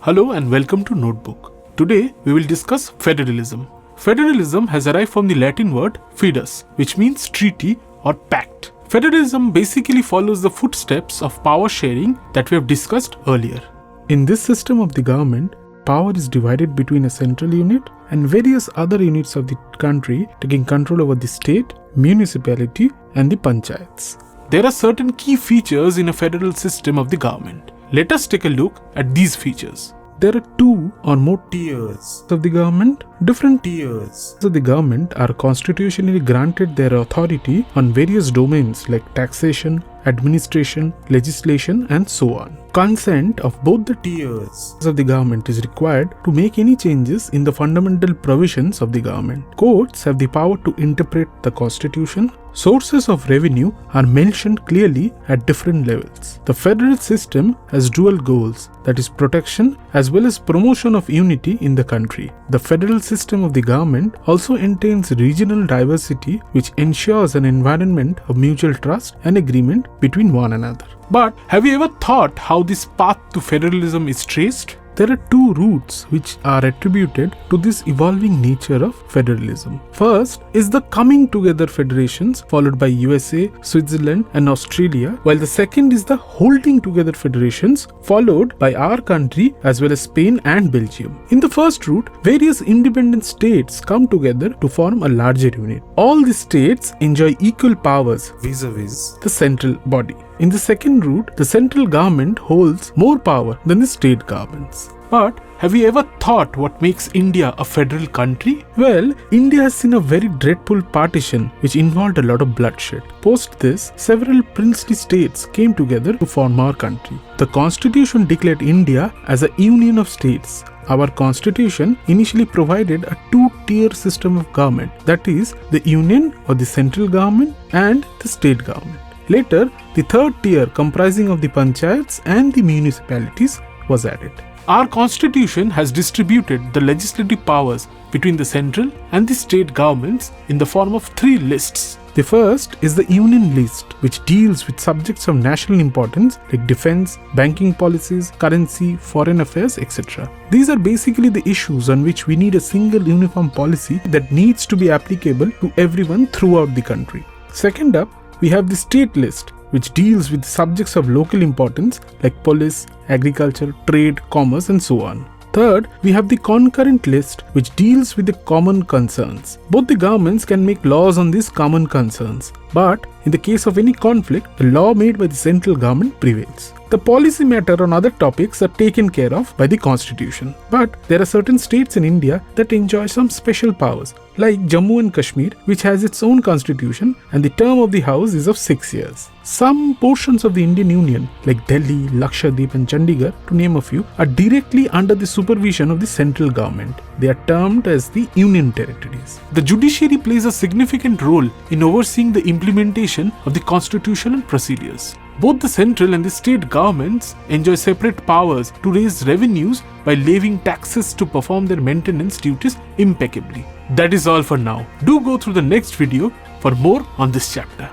Hello and welcome to Notebook. Today we will discuss federalism. Federalism has arrived from the Latin word fidus, which means treaty or pact. Federalism basically follows the footsteps of power sharing that we have discussed earlier. In this system of the government, power is divided between a central unit and various other units of the country taking control over the state, municipality and the panchayats. There are certain key features in a federal system of the government. Let us take a look at these features. There are two or more tiers of the government. Different tiers of the government are constitutionally granted their authority on various domains like taxation, administration, legislation and so on. Consent of both the tiers of the government is required to make any changes in the fundamental provisions of the government. Courts have the power to interpret the constitution. Sources of revenue are mentioned clearly at different levels. The federal system has dual goals, that is protection as well as promotion of unity in the country. The federal system of the government also entails regional diversity, which ensures an environment of mutual trust and agreement between one another. But have you ever thought how this path to federalism is traced? There are two routes which are attributed to this evolving nature of federalism. First is the coming together federations followed by USA, Switzerland and Australia, while the second is the holding together federations followed by our country as well as Spain and Belgium. In the first route, various independent states come together to form a larger unit. All the states enjoy equal powers vis-a-vis the central body. In the second route, the central government holds more power than the state governments. But have you ever thought what makes India a federal country? Well, India has seen a very dreadful partition which involved a lot of bloodshed. Post this, several princely states came together to form our country. The constitution declared India as a union of states. Our constitution initially provided a two-tier system of government, that is, the union or the central government and the state government. Later, the third tier comprising of the panchayats and the municipalities was added. Our constitution has distributed the legislative powers between the central and the state governments in the form of three lists. The first is the union list, which deals with subjects of national importance like defense, banking policies, currency, foreign affairs, etc. These are basically the issues on which we need a single uniform policy that needs to be applicable to everyone throughout the country. Second up, we have the state list, which deals with subjects of local importance like police, agriculture, trade, commerce and so on. Third, we have the concurrent list, which deals with the common concerns. Both the governments can make laws on these common concerns, but in the case of any conflict, the law made by the central government prevails. The policy matter on other topics are taken care of by the constitution. But there are certain states in India that enjoy some special powers, like Jammu and Kashmir, which has its own constitution and the term of the house is of 6 years. Some portions of the Indian Union, like Delhi, Lakshadweep and Chandigarh, to name a few, are directly under the supervision of the central government. They are termed as the Union Territories. The judiciary plays a significant role in overseeing the implementation of the constitutional procedures. Both the central and the state governments enjoy separate powers to raise revenues by levying taxes to perform their maintenance duties impeccably. That is all for now. Do go through the next video for more on this chapter.